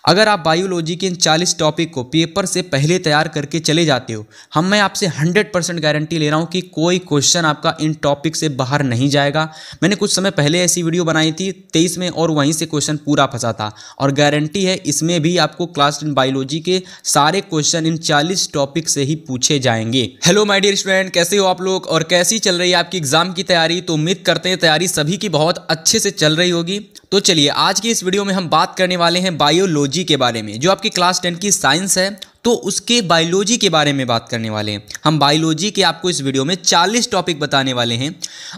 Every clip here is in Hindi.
अगर आप बायोलॉजी के इन 40 टॉपिक को पेपर से पहले तैयार करके चले जाते हो, मैं आपसे 100% गारंटी ले रहा हूँ कि कोई क्वेश्चन आपका इन टॉपिक से बाहर नहीं जाएगा। मैंने कुछ समय पहले ऐसी वीडियो बनाई थी 23 में और वहीं से क्वेश्चन पूरा फंसा था, और गारंटी है इसमें भी आपको क्लास 10 बायोलॉजी के सारे क्वेश्चन इन 40 टॉपिक से ही पूछे जाएंगे। हेलो माय डियर स्टूडेंट, कैसे हो आप लोग और कैसी चल रही है आपकी एग्जाम की तैयारी? तो उम्मीद करते हैं तैयारी सभी की बहुत अच्छे से चल रही होगी। तो चलिए आज की इस वीडियो में हम बात करने वाले हैं बायोलॉजी के बारे में, जो आपकी क्लास 10 की साइंस है तो उसके बायोलॉजी के बारे में बात करने वाले हैं। हम बायोलॉजी के आपको इस वीडियो में 40 टॉपिक बताने वाले हैं।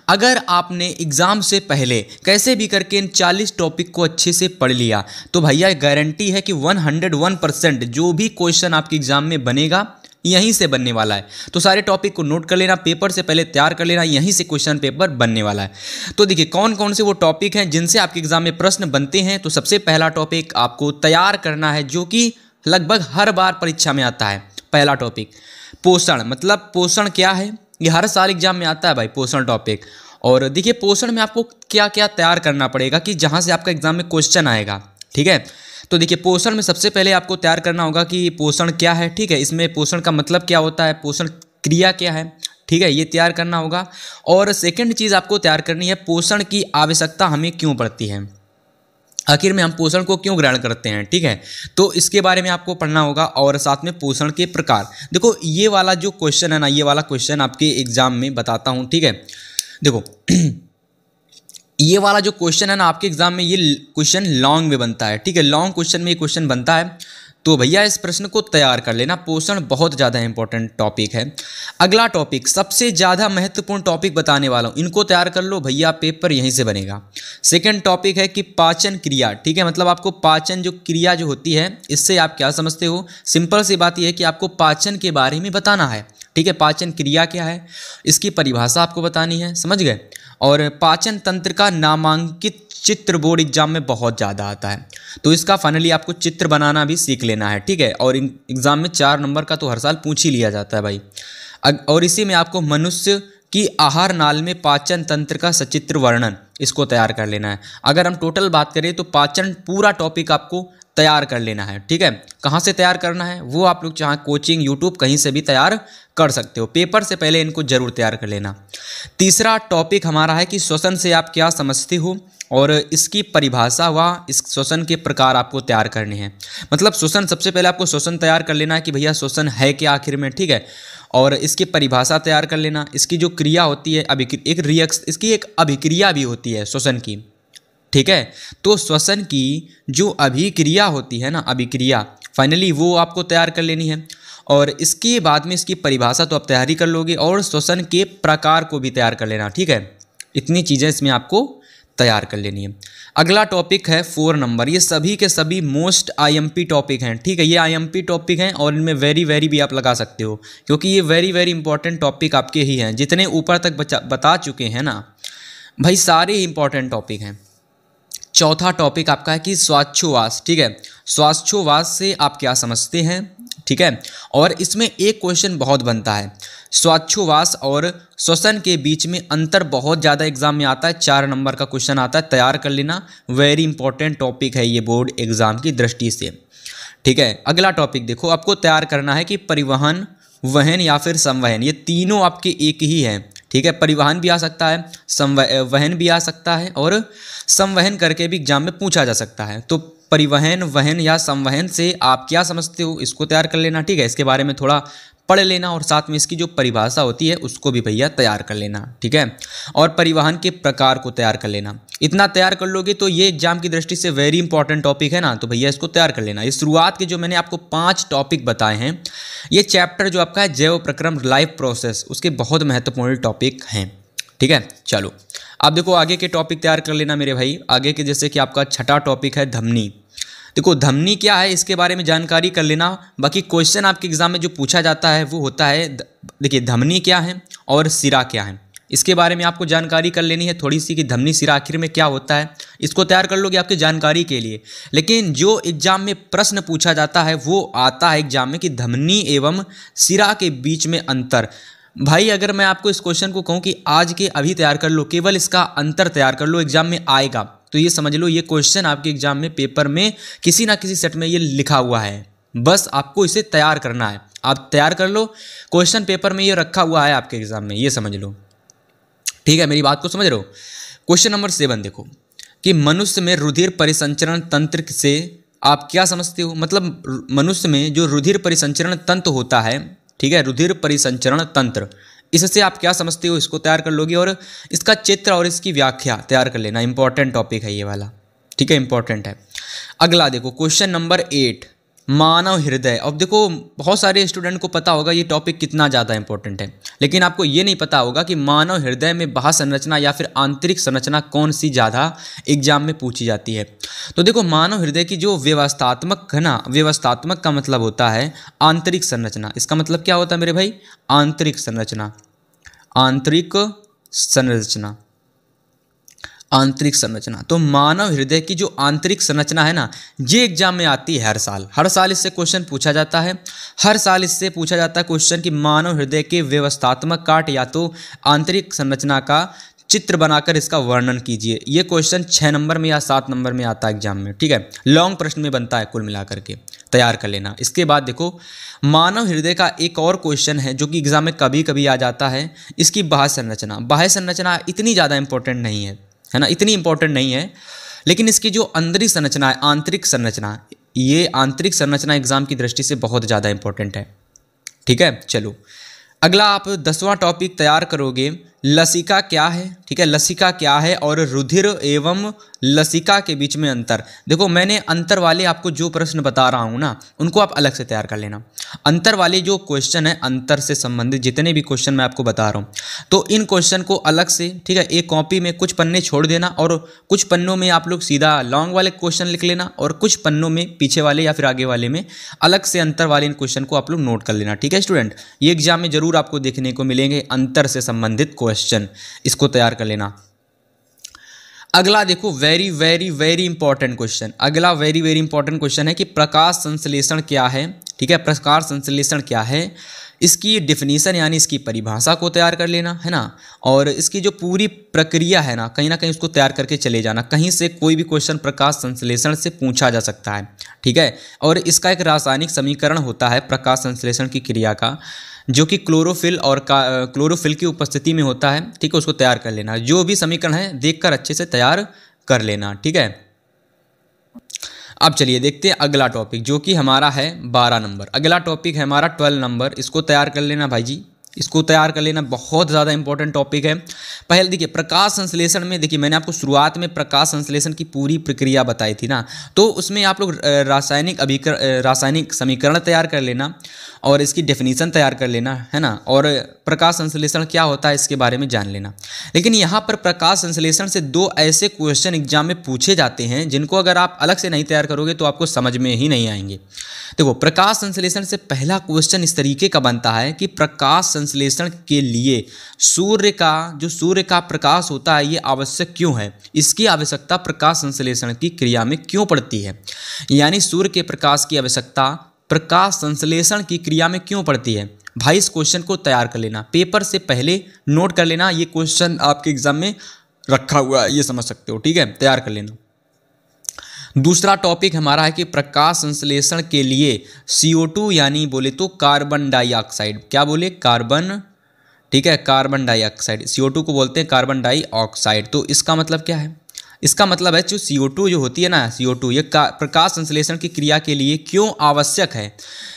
अगर आपने एग्जाम से पहले कैसे भी करके इन 40 टॉपिक को अच्छे से पढ़ लिया तो भैया गारंटी है कि 101% जो भी क्वेश्चन आपके एग्जाम में बनेगा यहीं से बनने वाला है। तो सारे टॉपिक को नोट कर लेना, पेपर से पहले तैयार कर लेना, यहीं से क्वेश्चन पेपर बनने वाला है। तो देखिए कौन कौन से वो टॉपिक हैं जिनसे आपके एग्जाम में प्रश्न बनते हैं। तो सबसे पहला टॉपिक आपको तैयार करना है जो कि लगभग हर बार परीक्षा में आता है। पहला टॉपिक पोषण, मतलब पोषण क्या है, ये हर साल एग्जाम में आता है भाई, पोषण टॉपिक। और देखिए पोषण में आपको क्या क्या तैयार करना पड़ेगा कि जहाँ से आपका एग्जाम में क्वेश्चन आएगा। ठीक है, तो देखिए पोषण में सबसे पहले आपको तैयार करना होगा कि पोषण क्या है। ठीक है, इसमें पोषण का मतलब क्या होता है, पोषण क्रिया क्या है, ठीक है, ये तैयार करना होगा। और सेकंड चीज़ आपको तैयार करनी है, पोषण की आवश्यकता हमें क्यों पड़ती है, आखिर में हम पोषण को क्यों ग्रहण करते हैं। ठीक है, तो इसके बारे में आपको पढ़ना होगा। और साथ में पोषण के प्रकार, देखो ये वाला जो क्वेश्चन है ना, ये वाला क्वेश्चन आपके एग्जाम में बताता हूँ। ठीक है, देखो ये वाला जो क्वेश्चन है ना आपके एग्जाम में, ये क्वेश्चन लॉन्ग में बनता है। ठीक है, लॉन्ग क्वेश्चन में ये क्वेश्चन बनता है, तो भैया इस प्रश्न को तैयार कर लेना। पोषण बहुत ज़्यादा इंपॉर्टेंट टॉपिक है। अगला टॉपिक सबसे ज़्यादा महत्वपूर्ण टॉपिक बताने वाला हूँ, इनको तैयार कर लो भैया, पेपर यहीं से बनेगा। सेकंड टॉपिक है कि पाचन क्रिया। ठीक है, मतलब आपको पाचन जो क्रिया जो होती है इससे आप क्या समझते हो। सिंपल सी बात यह है कि आपको पाचन के बारे में बताना है। ठीक है, पाचन क्रिया क्या है, इसकी परिभाषा आपको बतानी है, समझ गए। और पाचन तंत्र का नामांकित चित्र बोर्ड एग्जाम में बहुत ज़्यादा आता है, तो इसका फाइनली आपको चित्र बनाना भी सीख लेना है। ठीक है, और एग्जाम में 4 नंबर का तो हर साल पूछ ही लिया जाता है भाई। और इसी में आपको मनुष्य की आहार नाल में पाचन तंत्र का सचित्र वर्णन, इसको तैयार कर लेना है। अगर हम टोटल बात करें तो पाचन पूरा टॉपिक आपको तैयार कर लेना है। ठीक है, कहाँ से तैयार करना है वो आप लोग चाहे कोचिंग यूट्यूब कहीं से भी तैयार कर सकते हो, पेपर से पहले इनको जरूर तैयार कर लेना। तीसरा टॉपिक हमारा है कि श्वसन से आप क्या समझते हो और इसकी परिभाषा व इस श्वसन के प्रकार आपको तैयार करने हैं। मतलब श्वसन, सबसे पहले आपको श्वसन तैयार कर लेना है कि भैया श्वसन है क्या आखिर में। ठीक है, और इसकी परिभाषा तैयार कर लेना, इसकी जो क्रिया होती है इसकी एक अभिक्रिया भी होती है श्वसन की। ठीक है, तो श्वसन की जो अभिक्रिया होती है ना, अभिक्रिया, फाइनली वो आपको तैयार कर लेनी है। और इसके बाद में इसकी परिभाषा तो आप तैयारी कर लोगे और श्वसन के प्रकार को भी तैयार कर लेना। ठीक है, इतनी चीज़ें इसमें आपको तैयार कर लेनी है। अगला टॉपिक है 4 नंबर, ये सभी के सभी मोस्ट IMP टॉपिक हैं। ठीक है, ये IMP टॉपिक हैं और इनमें वेरी भी आप लगा सकते हो, क्योंकि ये वेरी इंपॉर्टेंट टॉपिक आपके ही हैं। जितने ऊपर तक बता चुके हैं ना भाई, सारे इंपॉर्टेंट टॉपिक हैं। चौथा टॉपिक आपका है कि श्वासोच्छ्वास। ठीक है, श्वासोच्छ्वास से आप क्या समझते हैं। ठीक है, और इसमें एक क्वेश्चन बहुत बनता है, श्वासोच्छ्वास और श्वसन के बीच में अंतर बहुत ज़्यादा एग्जाम में आता है। 4 नंबर का क्वेश्चन आता है, तैयार कर लेना। वेरी इंपॉर्टेंट टॉपिक है ये बोर्ड एग्जाम की दृष्टि से। ठीक है, अगला टॉपिक देखो, आपको तैयार करना है कि परिवहन, वहन या फिर संवहन, ये तीनों आपके एक ही हैं। ठीक है, परिवहन भी आ सकता है, वहन भी आ सकता है और संवहन करके भी एग्जाम में पूछा जा सकता है। तो परिवहन, वहन या संवहन से आप क्या समझते हो, इसको तैयार कर लेना। ठीक है, इसके बारे में थोड़ा पढ़ लेना और साथ में इसकी जो परिभाषा होती है उसको भी भैया तैयार कर लेना। ठीक है, और परिवहन के प्रकार को तैयार कर लेना। इतना तैयार कर लोगे तो ये एग्जाम की दृष्टि से वेरी इंपॉर्टेंट टॉपिक है ना, तो भैया इसको तैयार कर लेना। ये शुरुआत के जो मैंने आपको 5 टॉपिक बताए हैं, ये चैप्टर जो आपका है जैव प्रक्रम लाइफ प्रोसेस, उसके बहुत महत्वपूर्ण टॉपिक हैं। ठीक है, चलो अब देखो आगे के टॉपिक तैयार कर लेना मेरे भाई। आगे के जैसे कि आपका छठा टॉपिक है धमनी। देखो धमनी क्या है इसके बारे में जानकारी कर लेना। बाकी क्वेश्चन आपके एग्जाम में जो पूछा जाता है वो होता है, देखिए धमनी क्या है और सिरा क्या है, इसके बारे में आपको जानकारी कर लेनी है थोड़ी सी कि धमनी सिरा आखिर में क्या होता है। इसको तैयार कर लोगे आपकी जानकारी के लिए। लेकिन जो एग्जाम में प्रश्न पूछा जाता है वो आता है एग्जाम में कि धमनी एवं सिरा के बीच में अंतर। भाई अगर मैं आपको इस क्वेश्चन को कहूँ कि आज के अभी तैयार कर लो, केवल इसका अंतर तैयार कर लो, एग्जाम में आएगा, तो ये समझ लो ये क्वेश्चन आपके एग्जाम में पेपर में किसी ना किसी सेट में ये लिखा हुआ है, बस आपको इसे तैयार करना है। आप तैयार कर लो, क्वेश्चन पेपर में ये रखा हुआ है आपके एग्जाम में, ये समझ लो। ठीक है, मेरी बात को समझ रहे हो। क्वेश्चन नंबर 7 देखो कि मनुष्य में रुधिर परिसंचरण तंत्र से आप क्या समझते हो। मतलब मनुष्य में जो रुधिर परिसंचरण तंत्र होता है, ठीक है, रुधिर परिसंचरण तंत्र, इससे आप क्या समझते हो, इसको तैयार कर लोगे और इसका चित्र और इसकी व्याख्या तैयार कर लेना। इंपॉर्टेंट टॉपिक है ये वाला, ठीक है, इंपॉर्टेंट है। अगला देखो क्वेश्चन नंबर 8 मानव हृदय। अब देखो बहुत सारे स्टूडेंट को पता होगा ये टॉपिक कितना ज़्यादा इंपॉर्टेंट है, लेकिन आपको ये नहीं पता होगा कि मानव हृदय में बाह्य संरचना या फिर आंतरिक संरचना कौन सी ज़्यादा एग्जाम में पूछी जाती है। तो देखो मानव हृदय की जो व्यवस्थात्मक है ना, व्यवस्थात्मक का मतलब होता है आंतरिक संरचना। इसका मतलब क्या होता है मेरे भाई, आंतरिक संरचना, आंतरिक संरचना, आंतरिक संरचना। तो मानव हृदय की जो आंतरिक संरचना है ना, ये एग्जाम में आती है हर साल इससे क्वेश्चन पूछा जाता है। हर साल इससे पूछा जाता है क्वेश्चन कि मानव हृदय के व्यवस्थात्मक काट या तो आंतरिक संरचना का चित्र बनाकर इसका वर्णन कीजिए। ये क्वेश्चन 6 नंबर में या 7 नंबर में आता है एग्जाम में, ठीक है, लॉन्ग प्रश्न में बनता है, कुल मिलाकर के तैयार कर लेना। इसके बाद देखो मानव हृदय का एक और क्वेश्चन है जो कि एग्जाम में कभी कभी आ जाता है, इसकी बाह्य संरचना। बाह्य संरचना इतनी ज़्यादा इंपॉर्टेंट नहीं है ना, इतनी इंपॉर्टेंट नहीं है, लेकिन इसकी जो अंदरी संरचना है, आंतरिक संरचना, ये आंतरिक संरचना एग्जाम की दृष्टि से बहुत ज़्यादा इंपॉर्टेंट है। ठीक है, चलो अगला आप 10वां टॉपिक तैयार करोगे, लसिका क्या है। ठीक है, लसिका क्या है और रुधिर एवं लसिका के बीच में अंतर। देखो मैंने अंतर वाले आपको जो प्रश्न बता रहा हूँ ना, उनको आप अलग से तैयार कर लेना। अंतर वाले जो क्वेश्चन है, अंतर से संबंधित जितने भी क्वेश्चन मैं आपको बता रहा हूँ, तो इन क्वेश्चन को अलग से, ठीक है, एक कॉपी में कुछ पन्ने छोड़ देना और कुछ पन्नों में आप लोग सीधा लॉन्ग वाले क्वेश्चन लिख लेना और कुछ पन्नों में पीछे वाले या फिर आगे वाले में अलग से अंतर वाले इन क्वेश्चन को आप लोग नोट कर लेना। ठीक है स्टूडेंट, ये एग्जाम में जरूर आपको देखने को मिलेंगे अंतर से संबंधित क्वेश्चन, इसको तैयार कर लेना। अगला देखो very very very important question, अगला वेरी वेरी इंपॉर्टेंट क्वेश्चन है कि प्रकाश संश्लेषण क्या है। ठीक है, प्रकाश संश्लेषण क्या है, इसकी डिफिनीशन यानी इसकी परिभाषा को तैयार कर लेना है ना, और इसकी जो पूरी प्रक्रिया है ना कहीं उसको तैयार करके चले जाना। कहीं से कोई भी क्वेश्चन प्रकाश संश्लेषण से पूछा जा सकता है। ठीक है, और इसका एक रासायनिक समीकरण होता है प्रकाश संश्लेषण की क्रिया का, जो कि क्लोरोफिल और क्लोरोफिल की उपस्थिति में होता है। ठीक है, उसको तैयार कर लेना, जो भी समीकरण है देखकर अच्छे से तैयार कर लेना। ठीक है, अब चलिए देखते हैं अगला टॉपिक जो कि हमारा है 12 नंबर। अगला टॉपिक है हमारा 12 नंबर, इसको तैयार कर लेना भाई जी, इसको तैयार कर लेना, बहुत ज़्यादा इंपॉर्टेंट टॉपिक है। पहले देखिए प्रकाश संश्लेषण में, देखिए मैंने आपको शुरुआत में प्रकाश संश्लेषण की पूरी प्रक्रिया बताई थी ना, तो उसमें आप लोग रासायनिक समीकरण तैयार कर लेना और इसकी डेफिनीशन तैयार कर लेना है ना, और प्रकाश संश्लेषण क्या होता है इसके बारे में जान लेना। लेकिन यहाँ पर प्रकाश संश्लेषण से 2 ऐसे क्वेश्चन एग्जाम में पूछे जाते हैं जिनको अगर आप अलग से नहीं तैयार करोगे तो आपको समझ में ही नहीं आएंगे। देखो प्रकाश संश्लेषण से पहला क्वेश्चन इस तरीके का बनता है कि प्रकाश संश्लेषण के लिए सूर्य का प्रकाश होता है ये आवश्यक क्यों है, इसकी आवश्यकता प्रकाश संश्लेषण की क्रिया में क्यों पड़ती है, यानी सूर्य के प्रकाश की आवश्यकता प्रकाश संश्लेषण की क्रिया में क्यों पड़ती है। भाई इस क्वेश्चन को तैयार कर लेना, पेपर से पहले नोट कर लेना, ये क्वेश्चन आपके एग्जाम में रखा हुआ है, ये समझ सकते हो। ठीक है, तैयार कर लेना। दूसरा टॉपिक हमारा है कि प्रकाश संश्लेषण के लिए CO2 यानी बोले तो कार्बन डाइऑक्साइड, क्या बोले, कार्बन, ठीक है, कार्बन डाइऑक्साइड, CO2 को बोलते हैं कार्बन डाइऑक्साइड। तो इसका मतलब क्या है, इसका मतलब है जो CO2 जो होती है ना, CO2 ये प्रकाश संश्लेषण की क्रिया के लिए क्यों आवश्यक है,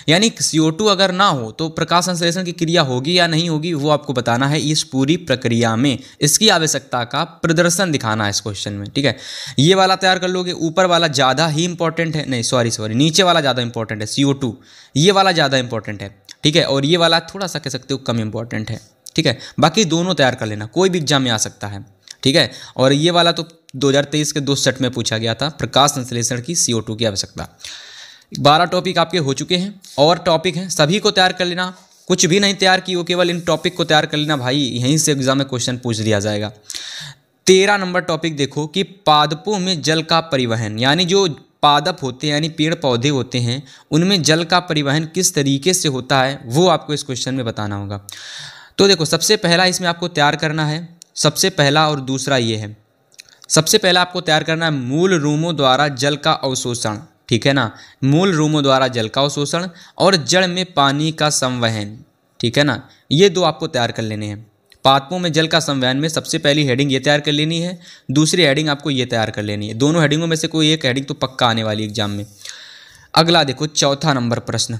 यानी CO2 अगर ना हो तो प्रकाश संश्लेषण की क्रिया होगी या नहीं होगी वो आपको बताना है। इस पूरी प्रक्रिया में इसकी आवश्यकता का प्रदर्शन दिखाना है इस क्वेश्चन में। ठीक है, ये वाला तैयार कर लोगे। ऊपर वाला ज़्यादा ही इंपॉर्टेंट है, नहीं सॉरी नीचे वाला ज़्यादा इंपॉर्टेंट है, CO2 ये वाला ज़्यादा इंपॉर्टेंट है। ठीक है, और ये वाला थोड़ा सा कह सकते हो कम इंपॉर्टेंट है। ठीक है, बाकी दोनों तैयार कर लेना, कोई भी एग्जाम में आ सकता है। ठीक है, और ये वाला तो 2023 के 2 सेट में पूछा गया था, प्रकाश संश्लेषण की CO2 की आवश्यकता। 12 टॉपिक आपके हो चुके हैं, और टॉपिक हैं सभी को तैयार कर लेना, कुछ भी नहीं तैयार की हो, केवल इन टॉपिक को तैयार कर लेना भाई, यहीं से एग्जाम में क्वेश्चन पूछ दिया जाएगा। 13 नंबर टॉपिक देखो कि पादपों में जल का परिवहन, यानी जो पादप होते हैं यानी पेड़ पौधे होते हैं उनमें जल का परिवहन किस तरीके से होता है वो आपको इस क्वेश्चन में बताना होगा। तो देखो सबसे पहला इसमें आपको तैयार करना है, सबसे पहला और दूसरा ये है, सबसे पहला आपको तैयार करना है मूल रूमों द्वारा जल का अवशोषण, ठीक है ना, मूल रूमों द्वारा जल का अवशोषण और जड़ में पानी का संवहन, ठीक है ना, ये दो आपको तैयार कर लेने हैं। पादपों में जल का संवहन में सबसे पहली हेडिंग ये तैयार कर लेनी है, दूसरी हेडिंग आपको ये तैयार कर लेनी है। दोनों हेडिंगों में से कोई एक हेडिंग तो पक्का आने वाली एग्जाम में। अगला देखो चौथा नंबर प्रश्न,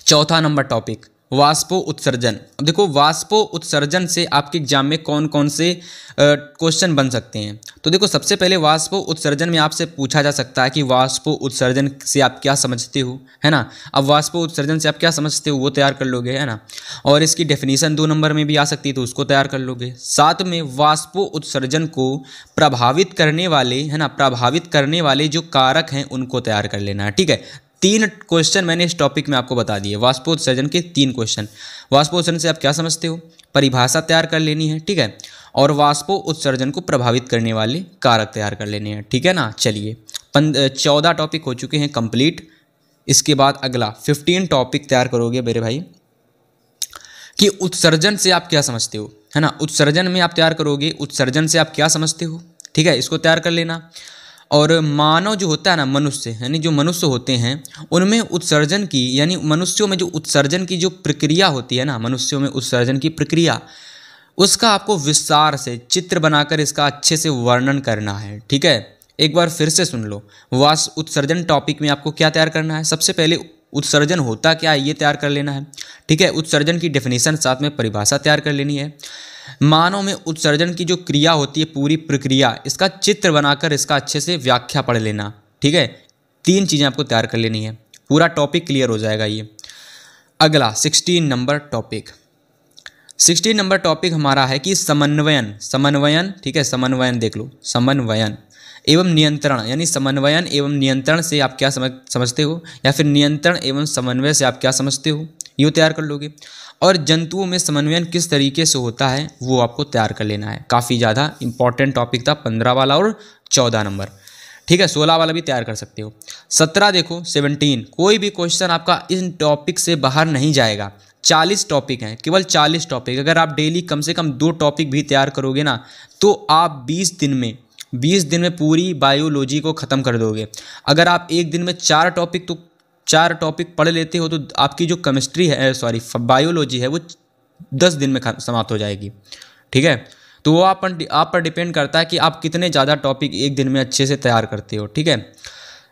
चौथा नंबर टॉपिक वाष्पो उत्सर्जन। अब देखो वाष्पो उत्सर्जन से आपके एग्जाम में कौन कौन से क्वेश्चन बन सकते हैं। तो देखो सबसे पहले वाष्पो उत्सर्जन में आपसे पूछा जा सकता है कि वाष्पो उत्सर्जन से आप क्या समझते हो, है ना। अब वाष्पो उत्सर्जन से आप क्या समझते हो वो तैयार कर लोगे, है ना, और इसकी डेफिनेशन 2 नंबर में भी आ सकती है तो उसको तैयार कर लोगे। साथ में वाष्पो उत्सर्जन को प्रभावित करने वाले, है ना, प्रभावित करने वाले जो कारक हैं उनको तैयार कर लेना है, ठीक है। 3 क्वेश्चन मैंने इस टॉपिक में आपको बता दिए, वाष्पोत्सर्जन के 3 क्वेश्चन। वाष्पोत्सर्जन से आप क्या समझते हो, परिभाषा तैयार कर लेनी है, ठीक है, और वाष्पो उत्सर्जन को प्रभावित करने वाले कारक तैयार कर लेने हैं, ठीक है ना। चलिए 14 टॉपिक हो चुके हैं कंप्लीट। इसके बाद अगला 15 टॉपिक तैयार करोगे मेरे भाई कि उत्सर्जन से आप क्या समझते हो, है ना। उत्सर्जन में आप तैयार करोगे उत्सर्जन से आप क्या समझते हो, ठीक है, इसको तैयार कर लेना। और मानव जो होता है ना, मनुष्य यानी जो मनुष्य होते हैं उनमें उत्सर्जन की, यानी मनुष्यों में जो उत्सर्जन की जो प्रक्रिया होती है ना, मनुष्यों में उत्सर्जन की प्रक्रिया, उसका आपको विस्तार से चित्र बनाकर इसका अच्छे से वर्णन करना है, ठीक है। एक बार फिर से सुन लो, वाष्प उत्सर्जन टॉपिक में आपको क्या तैयार करना है। सबसे पहले उत्सर्जन होता क्या है ये तैयार कर लेना है, ठीक है। उत्सर्जन की डेफिनेशन साथ में परिभाषा तैयार कर लेनी है। मानव में उत्सर्जन की जो क्रिया होती है, पूरी प्रक्रिया, इसका चित्र बनाकर इसका अच्छे से व्याख्या पढ़ लेना, ठीक है। 3 चीज़ें आपको तैयार कर लेनी है, पूरा टॉपिक क्लियर हो जाएगा ये। अगला 16 नंबर टॉपिक, 16 नंबर टॉपिक हमारा है कि समन्वयन, समन्वयन, ठीक है, समन्वयन देख लो, समन्वयन एवं नियंत्रण, यानी समन्वयन एवं नियंत्रण से आप क्या समझते हो, या फिर नियंत्रण एवं समन्वय से आप क्या समझते हो, ये तैयार कर लोगे। और जंतुओं में समन्वयन किस तरीके से होता है वो आपको तैयार कर लेना है। काफ़ी ज़्यादा इंपॉर्टेंट टॉपिक था 15 वाला और 14 नंबर, ठीक है। 16 वाला भी तैयार कर सकते हो। 17 देखो 17, कोई भी क्वेश्चन आपका इन टॉपिक से बाहर नहीं जाएगा। 40 टॉपिक हैं, केवल 40 टॉपिक। अगर आप डेली कम से कम 2 टॉपिक भी तैयार करोगे ना तो आप 20 दिन में पूरी बायोलॉजी को ख़त्म कर दोगे। अगर आप एक दिन में 4 टॉपिक पढ़ लेते हो तो आपकी जो केमिस्ट्री है, सॉरी बायोलॉजी है, वो 10 दिन में समाप्त हो जाएगी, ठीक है। तो वो आप पर डिपेंड करता है कि आप कितने ज़्यादा टॉपिक एक दिन में अच्छे से तैयार करते हो, ठीक है।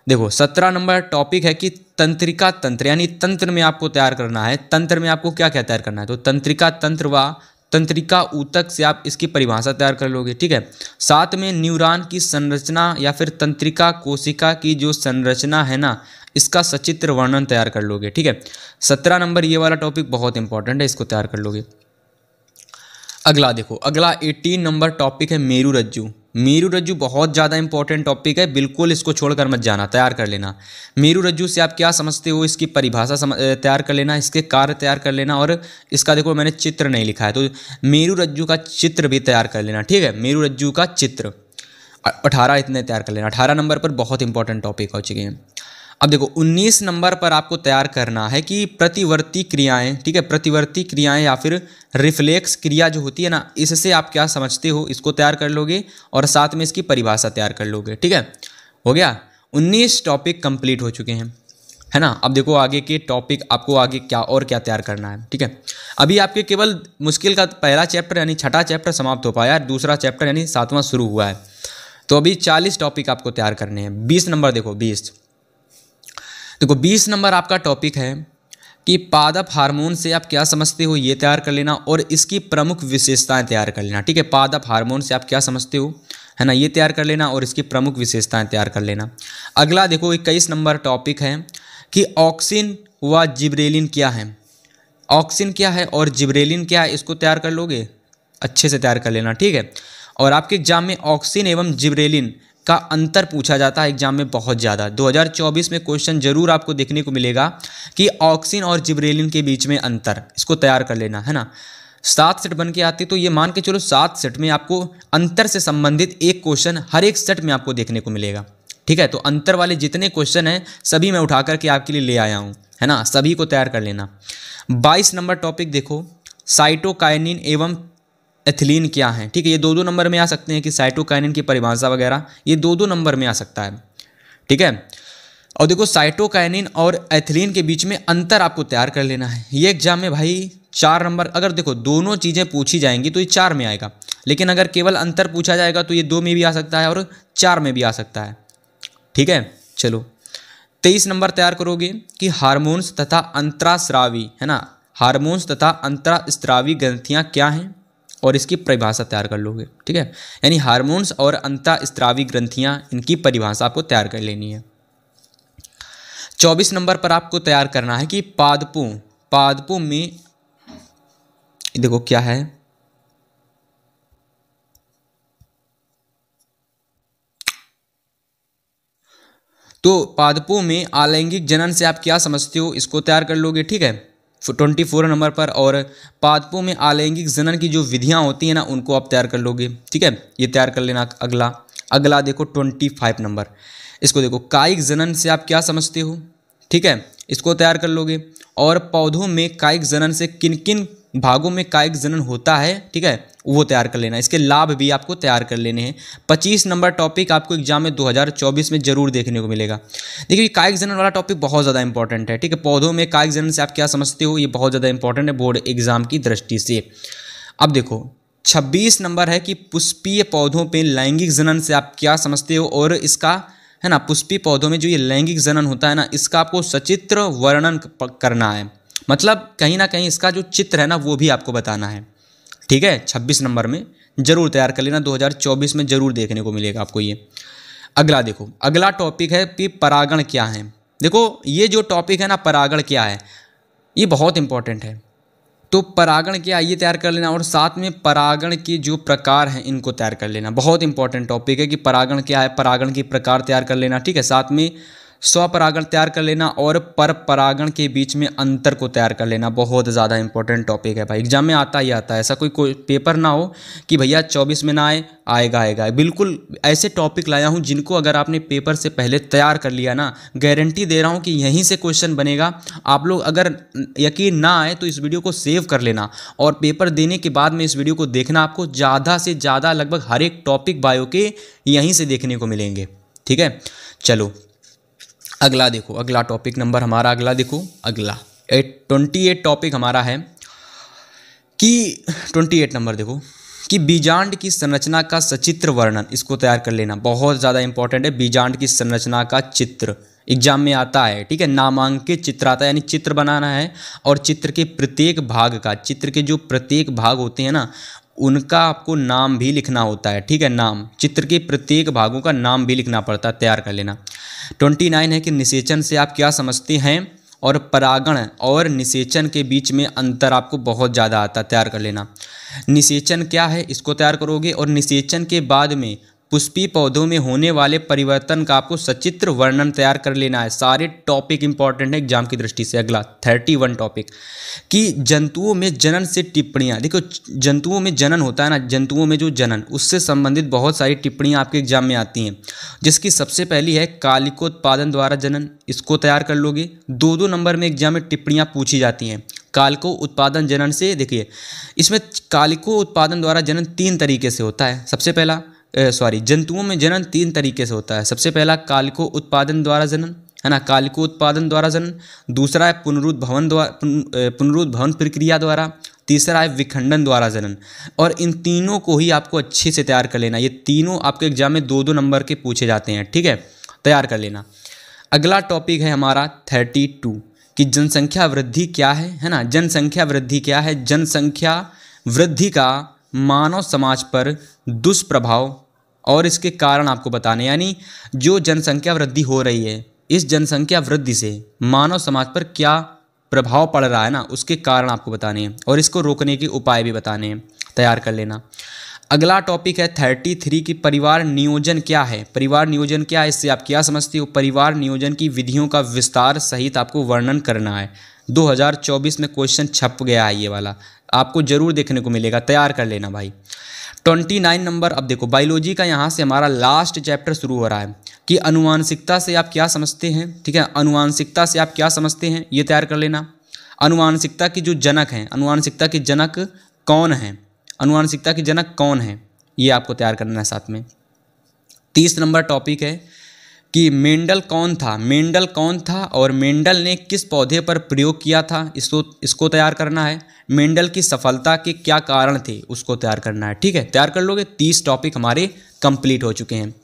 देखो 17 नंबर टॉपिक है कि तंत्रिका तंत्र, यानी तंत्र में आपको तैयार करना है। तंत्र में आपको क्या क्या तैयार करना है, तो तंत्रिका तंत्र व तंत्रिका ऊतक से आप इसकी परिभाषा तैयार कर लोगे, ठीक है। साथ में न्यूरॉन की संरचना या फिर तंत्रिका कोशिका की जो संरचना है ना, इसका सचित्र वर्णन तैयार कर लोगे, ठीक है। 17 नंबर ये वाला टॉपिक बहुत इंपॉर्टेंट है, इसको तैयार कर लोगे। अगला देखो, अगला 18 नंबर टॉपिक है मेरुरज्जु। मेरुरज्जु बहुत ज़्यादा इंपॉर्टेंट टॉपिक है, बिल्कुल इसको छोड़कर मत जाना, तैयार कर लेना। मेरुरज्जु से आप क्या समझते हो, इसकी परिभाषा तैयार कर लेना, इसके कार्य तैयार कर लेना, और इसका देखो मैंने चित्र नहीं लिखा है तो मेरुरज्जु का चित्र भी तैयार कर लेना, ठीक है। मेरुरज्जु का चित्र 18 इतने तैयार कर लेना। 18 नंबर पर बहुत इंपॉर्टेंट टॉपिक हो चुके हैं। अब देखो 19 नंबर पर आपको तैयार करना है कि प्रतिवर्ती क्रियाएं, ठीक है, प्रतिवर्ती क्रियाएं या फिर रिफ्लेक्स क्रिया जो होती है ना, इससे आप क्या समझते हो, इसको तैयार कर लोगे और साथ में इसकी परिभाषा तैयार कर लोगे, ठीक है। हो गया, 19 टॉपिक कंप्लीट हो चुके हैं, है ना। अब देखो आगे के टॉपिक आपको आगे क्या और क्या तैयार करना है, ठीक है। अभी आपके केवल मुश्किल का पहला चैप्टर यानी 6ठा चैप्टर समाप्त हो पाया, दूसरा चैप्टर यानी 7वां शुरू हुआ है। तो अभी 40 टॉपिक आपको तैयार करने हैं। 20 नंबर देखो, 20 नंबर आपका टॉपिक है कि पादप हार्मोन से आप क्या समझते हो, ये तैयार कर लेना और इसकी प्रमुख विशेषताएं तैयार कर लेना, ठीक है। पादप हार्मोन से आप क्या समझते हो, है ना, ये तैयार कर लेना और इसकी प्रमुख विशेषताएं तैयार कर लेना। अगला देखो 21 नंबर टॉपिक है कि ऑक्सिन व जिबरेलिन क्या है। ऑक्सिन क्या है और जिबरेलिन क्या है, इसको तैयार कर लोगे, अच्छे से तैयार कर लेना, ठीक है। और आपके एग्जाम में ऑक्सिन एवं जिबरेलिन का अंतर पूछा जाता है एग्जाम में बहुत ज़्यादा। 2024 में क्वेश्चन जरूर आपको देखने को मिलेगा कि ऑक्सिन और जिबरेलिन के बीच में अंतर, इसको तैयार कर लेना, है ना। 7 सेट बन के आती तो ये मान के चलो 7 सेट में आपको अंतर से संबंधित एक क्वेश्चन हर एक सेट में आपको देखने को मिलेगा, ठीक है। तो अंतर वाले जितने क्वेश्चन हैं सभी मैं उठा करके आपके लिए ले आया हूँ, है ना, सभी को तैयार कर लेना। 22 नंबर टॉपिक देखो, साइटोकाइनिन एवं एथिलीन क्या है, ठीक है। ये 2-2 नंबर में आ सकते हैं कि साइटोकाइनिन की परिभाषा वगैरह, ये 2-2 नंबर में आ सकता है, ठीक है। और देखो साइटोकाइनिन और एथिलीन के बीच में अंतर आपको तैयार कर लेना है। ये एग्जाम में भाई 4 नंबर, अगर देखो दोनों चीज़ें पूछी जाएंगी तो ये 4 में आएगा, लेकिन अगर केवल अंतर पूछा जाएगा तो ये 2 में भी आ सकता है और 4 में भी आ सकता है, ठीक है। चलो 23 नंबर तैयार करोगे कि हार्मोन्स तथा अंतरास्रावी, है ना, हार्मोन्स तथा अंतरास्रावी ग्रंथियाँ क्या हैं और इसकी परिभाषा तैयार कर लोगे, ठीक है। यानी हार्मोन्स और अंतरास्रावी ग्रंथियाँ, इनकी परिभाषा आपको तैयार कर लेनी है। 24 नंबर पर आपको तैयार करना है कि पादपों में देखो क्या है, तो पादपों में अलैंगिक जनन से आप क्या समझते हो, इसको तैयार कर लोगे, ठीक है, 24 नंबर पर। और पादपों में अलैंगिक जनन की जो विधियां होती हैं ना, उनको आप तैयार कर लोगे, ठीक है, ये तैयार कर लेना। अगला देखो 25 नंबर, इसको देखो कायिक जनन से आप क्या समझते हो, ठीक है, इसको तैयार कर लोगे। और पौधों में कायिक जनन से किन किन भागों में कायिक जनन होता है, ठीक है, वो तैयार कर लेना। इसके लाभ भी आपको तैयार कर लेने हैं। 25 नंबर टॉपिक आपको एग्जाम में 2024 में जरूर देखने को मिलेगा। देखिए कायिक जनन वाला टॉपिक बहुत ज़्यादा इंपॉर्टेंट है, ठीक है। पौधों में कायिक जनन से आप क्या समझते हो, ये बहुत ज़्यादा इंपॉर्टेंट है बोर्ड एग्जाम की दृष्टि से। अब देखो 26 नंबर है कि पुष्पीय पौधों पर लैंगिक जनन से आप क्या समझते हो, और इसका, है ना, पुष्पीय पौधों में जो ये लैंगिक जनन होता है ना, इसका आपको सचित्र वर्णन करना है। मतलब कहीं ना कहीं इसका जो चित्र है ना, वो भी आपको बताना है, ठीक है। 26 नंबर में जरूर तैयार कर लेना, 2024 में जरूर देखने को मिलेगा आपको ये। अगला देखो, अगला टॉपिक है कि परागण क्या है। देखो ये जो टॉपिक है ना, परागण क्या है, ये बहुत इंपॉर्टेंट है। तो परागण क्या है ये तैयार कर लेना, और साथ में परागण के जो प्रकार हैं इनको तैयार कर लेना। बहुत इंपॉर्टेंट टॉपिक है कि परागण क्या है, परागण के प्रकार तैयार कर लेना, ठीक है। साथ में स्वपरागण तैयार कर लेना और पर परागण के बीच में अंतर को तैयार कर लेना। बहुत ज़्यादा इंपॉर्टेंट टॉपिक है भाई, एग्जाम में आता ही आता है। ऐसा कोई पेपर ना हो कि भैया 24 में ना आएगा। बिल्कुल ऐसे टॉपिक लाया हूँ जिनको अगर आपने पेपर से पहले तैयार कर लिया ना, गारंटी दे रहा हूँ कि यहीं से क्वेश्चन बनेगा। आप लोग अगर यकीन ना आए तो इस वीडियो को सेव कर लेना, और पेपर देने के बाद में इस वीडियो को देखना। आपको ज़्यादा से ज़्यादा लगभग हर एक टॉपिक बायो के यहीं से देखने को मिलेंगे, ठीक है। चलो अगला देखो, अगला टॉपिक नंबर हमारा, अगला देखो, अगला 28 टॉपिक हमारा है कि 28 नंबर देखो कि बीजांड की संरचना का सचित्र वर्णन, इसको तैयार कर लेना। बहुत ज़्यादा इंपॉर्टेंट है, बीजांड की संरचना का चित्र एग्जाम में आता है, ठीक है। नामांकित चित्र आता है, यानी चित्र बनाना है, और चित्र के प्रत्येक भाग का, चित्र के जो प्रत्येक भाग होते हैं ना, उनका आपको नाम भी लिखना होता है, ठीक है। नाम, चित्र के प्रत्येक भागों का नाम भी लिखना पड़ता है, तैयार कर लेना। 29 है कि निषेचन से आप क्या समझते हैं, और परागण और निषेचन के बीच में अंतर आपको बहुत ज़्यादा आता है, तैयार कर लेना। निषेचन क्या है इसको तैयार करोगे, और निषेचन के बाद में पुष्पीय पौधों में होने वाले परिवर्तन का आपको सचित्र वर्णन तैयार कर लेना है। सारे टॉपिक इंपॉर्टेंट है एग्जाम की दृष्टि से। अगला 31 टॉपिक कि जंतुओं में जनन से टिप्पणियाँ। देखो जंतुओं में जनन होता है ना, जंतुओं में जो जनन, उससे संबंधित बहुत सारी टिप्पणियाँ आपके एग्जाम में आती हैं, जिसकी सबसे पहली है कालिकोत्पादन द्वारा जनन, इसको तैयार कर लोगे। 2-2 नंबर में एग्जाम में टिप्पणियाँ पूछी जाती हैं कालिको उत्पादन जनन से। देखिए इसमें कालिको उत्पादन द्वारा जनन 3 तरीके से होता है। सबसे पहला जंतुओं में जनन 3 तरीके से होता है। सबसे पहला कालिको उत्पादन द्वारा जनन, है ना, कालिको उत्पादन द्वारा जनन। दूसरा है पुनरुद्भवन प्रक्रिया द्वारा। तीसरा है विखंडन द्वारा जनन। और इन तीनों को ही आपको अच्छे से तैयार कर लेना। ये तीनों आपके एग्जाम में 2-2 नंबर के पूछे जाते हैं, ठीक है, तैयार कर लेना। अगला टॉपिक है हमारा 32 कि जनसंख्या वृद्धि क्या है ना। जनसंख्या वृद्धि क्या है, जनसंख्या वृद्धि का मानव समाज पर दुष्प्रभाव और इसके कारण आपको बताने, यानी जो जनसंख्या वृद्धि हो रही है, इस जनसंख्या वृद्धि से मानव समाज पर क्या प्रभाव पड़ रहा है ना, उसके कारण आपको बताने हैं, और इसको रोकने के उपाय भी बताने हैं, तैयार कर लेना। अगला टॉपिक है 33 की परिवार नियोजन क्या है। परिवार नियोजन क्या है, इससे आप क्या समझते हो। परिवार नियोजन की विधियों का विस्तार सहित आपको वर्णन करना है। 2024 में क्वेश्चन छप गया है ये वाला, आपको जरूर देखने को मिलेगा, तैयार कर लेना भाई। 29 नंबर, अब देखो बायोलॉजी का यहाँ से हमारा लास्ट चैप्टर शुरू हो रहा है कि अनुवांशिकता से आप क्या समझते हैं, ठीक है। अनुवांशिकता से आप क्या समझते हैं ये तैयार कर लेना। अनुवांशिकता की जो जनक हैं, अनुवांशिकता के जनक कौन हैं, अनुवांशिकता के जनक कौन है, ये आपको तैयार करना है साथ में। 30 नंबर टॉपिक है कि मेंडल कौन था और मेंडल ने किस पौधे पर प्रयोग किया था, इसको तैयार करना है। मेंडल की सफलता के क्या कारण थे, उसको तैयार करना है। ठीक है, तैयार कर लोगे। 30 टॉपिक हमारे कंप्लीट हो चुके हैं।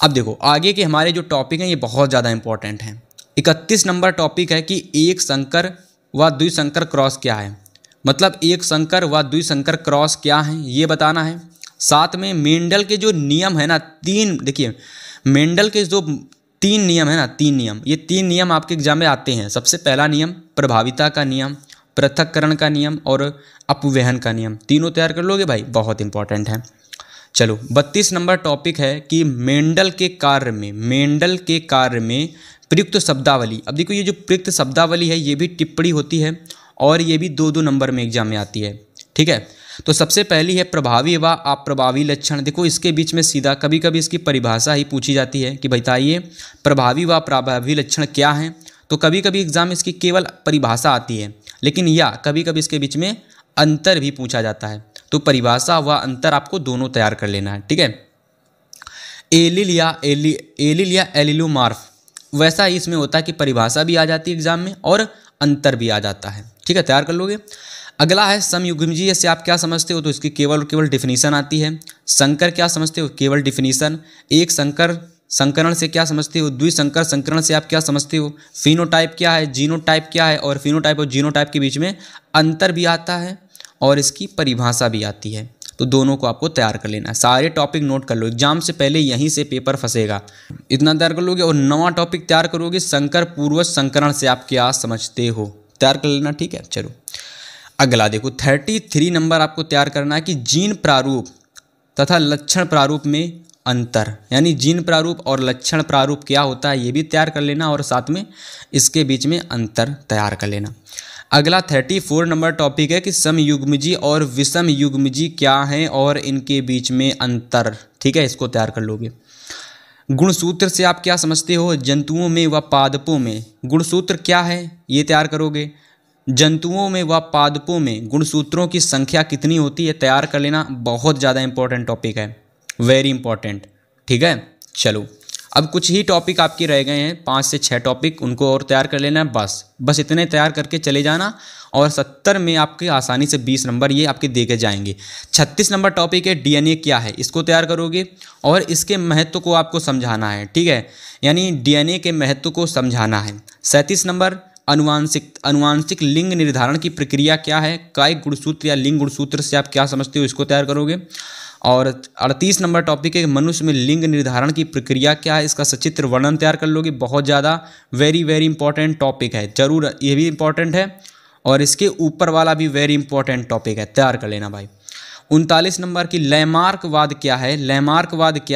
अब देखो आगे के हमारे जो टॉपिक हैं ये बहुत ज़्यादा इंपॉर्टेंट हैं। 31 नंबर टॉपिक है कि एक संकर व द्विसंकर क्रॉस क्या है, मतलब एक संकर व द्विसंकर क्रॉस क्या है ये बताना है। साथ में मेंडल के जो नियम है ना, देखिए मेंडल के जो 3 नियम है ना, 3 नियम, ये 3 नियम आपके एग्जाम में आते हैं। सबसे पहला नियम प्रभाविता का नियम, पृथक्करण का नियम और अपवहन का नियम, तीनों तैयार कर लोगे भाई, बहुत इंपॉर्टेंट है। चलो 32 नंबर टॉपिक है कि मेंडल के कार्य में प्रयुक्त शब्दावली। अब देखो ये जो प्रयुक्त शब्दावली है ये भी टिप्पणी होती है और ये भी 2-2 नंबर में एग्जाम में आती है। ठीक है, तो सबसे पहली है प्रभावी व अप्रभावी लक्षण। देखो इसके बीच में सीधा कभी कभी इसकी परिभाषा ही पूछी जाती है कि बताइए प्रभावी व अप्रभावी लक्षण क्या हैं। तो कभी कभी एग्जाम में इसकी केवल परिभाषा आती है, लेकिन या कभी कभी इसके बीच में अंतर भी पूछा जाता है। तो परिभाषा व अंतर आपको दोनों तैयार कर लेना है। ठीक है, एलिल या एलिलोमार्फ, वैसा ही इसमें होता है कि परिभाषा भी आ जाती है एग्जाम में और अंतर भी आ जाता है। ठीक है, तैयार कर लोगे। अगला है समयुग्मजीय से आप क्या समझते हो, तो इसकी केवल और केवल डिफिनीशन आती है। संकर क्या समझते हो, केवल डिफिनीशन। एक संकर संकरण से क्या समझते हो, द्विसंकर संकरण से आप क्या समझते हो। फिनोटाइप क्या है, जीनोटाइप क्या है, और फिनोटाइप और जीनोटाइप के बीच में अंतर भी आता है और इसकी परिभाषा भी आती है। तो दोनों को आपको तैयार कर लेना है। सारे टॉपिक नोट कर लो, एग्जाम से पहले यहीं से पेपर फंसेगा, इतना तैयार कर लोगे। और 9वां टॉपिक तैयार करोगे संकर पूर्वज संकरण से आप क्या समझते हो, तैयार कर लेना। ठीक है, चलो अगला देखो 33 नंबर आपको तैयार करना है कि जीन प्रारूप तथा लक्षण प्रारूप में अंतर, यानी जीन प्रारूप और लक्षण प्रारूप क्या होता है ये भी तैयार कर लेना और साथ में इसके बीच में अंतर तैयार कर लेना। अगला 34 नंबर टॉपिक है कि समयुग्मजी और विषम युग्मजी क्या हैं और इनके बीच में अंतर। ठीक है, इसको तैयार कर लोगे। गुणसूत्र से आप क्या समझते हो, जंतुओं में व पादपों में गुणसूत्र क्या है ये तैयार करोगे। जंतुओं में व पादपों में गुणसूत्रों की संख्या कितनी होती है, तैयार कर लेना। बहुत ज़्यादा इंपॉर्टेंट टॉपिक है, वेरी इंपॉर्टेंट। ठीक है, चलो अब कुछ ही टॉपिक आपके रह गए हैं, 5 से 6 टॉपिक, उनको और तैयार कर लेना है। बस इतने तैयार करके चले जाना और 70 में आपके आसानी से 20 नंबर ये आपके दे के जाएंगे। 36 नंबर टॉपिक है डीएनए क्या है, इसको तैयार करोगे और इसके महत्व को आपको समझाना है। ठीक है, यानी डीएनए के महत्व को समझाना है। 37 नंबर अनुवांशिक लिंग निर्धारण की प्रक्रिया क्या है, काय गुणसूत्र या लिंग गुणसूत्र से आप क्या समझते हो, इसको तैयार करोगे। और 38 नंबर टॉपिक है मनुष्य में लिंग निर्धारण की प्रक्रिया क्या है, इसका सचित्र वर्णन तैयार कर लोगे। बहुत ज़्यादा वेरी इंपॉर्टेंट टॉपिक है, जरूर ये भी इंपॉर्टेंट है और इसके ऊपर वाला भी वेरी इंपॉर्टेंट टॉपिक है, तैयार कर लेना भाई। 39 नंबर की लैमार्कवाद क्या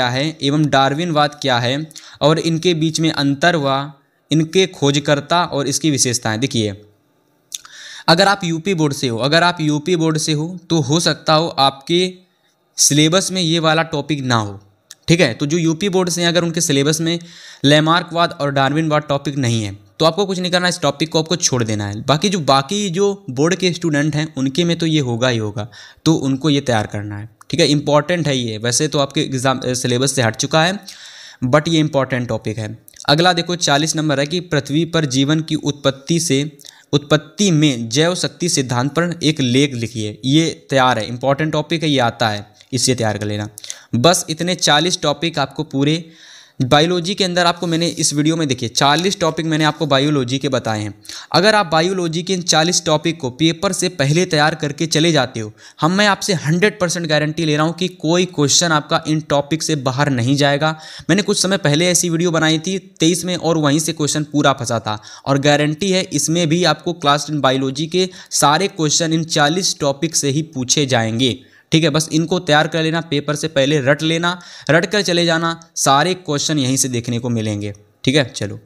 है एवं डार्विनवाद क्या है और इनके बीच में अंतर व इनके खोजकर्ता और इसकी विशेषताएं। देखिए अगर आप यूपी बोर्ड से हो तो हो सकता हो आपके सिलेबस में ये वाला टॉपिक ना हो। ठीक है, तो जो यूपी बोर्ड से हैं अगर उनके सिलेबस में लैमार्कवाद और डार्विनवाद टॉपिक नहीं है तो आपको कुछ नहीं करना, इस टॉपिक को आपको छोड़ देना है। बाकी जो बोर्ड के स्टूडेंट हैं उनके में तो ये होगा ही होगा, तो उनको ये तैयार करना है। ठीक है, इंपॉर्टेंट है ये, वैसे तो आपके एग्जाम सिलेबस से हट चुका है बट ये इंपॉर्टेंट टॉपिक है। अगला देखो 40 नंबर है कि पृथ्वी पर जीवन की उत्पत्ति में जैव शक्ति सिद्धांत पर एक लेख लिखिए। ये तैयार है, इंपॉर्टेंट टॉपिक है, ये आता है, इसे तैयार कर लेना। बस इतने 40 टॉपिक आपको पूरे बायोलॉजी के अंदर आपको मैंने इस वीडियो में देखिए 40 टॉपिक मैंने आपको बायोलॉजी के बताए हैं। अगर आप बायोलॉजी के इन 40 टॉपिक को पेपर से पहले तैयार करके चले जाते हो, मैं आपसे 100% गारंटी ले रहा हूँ कि कोई क्वेश्चन आपका इन टॉपिक से बाहर नहीं जाएगा। मैंने कुछ समय पहले ऐसी वीडियो बनाई थी 23 में और वहीं से क्वेश्चन पूरा फंसा था और गारंटी है इसमें भी आपको क्लास 10 बायोलॉजी के सारे क्वेश्चन इन 40 टॉपिक से ही पूछे जाएंगे। ठीक है, बस इनको तैयार कर लेना, पेपर से पहले रट लेना, रट कर चले जाना, सारे क्वेश्चन यहीं से देखने को मिलेंगे। ठीक है, चलो।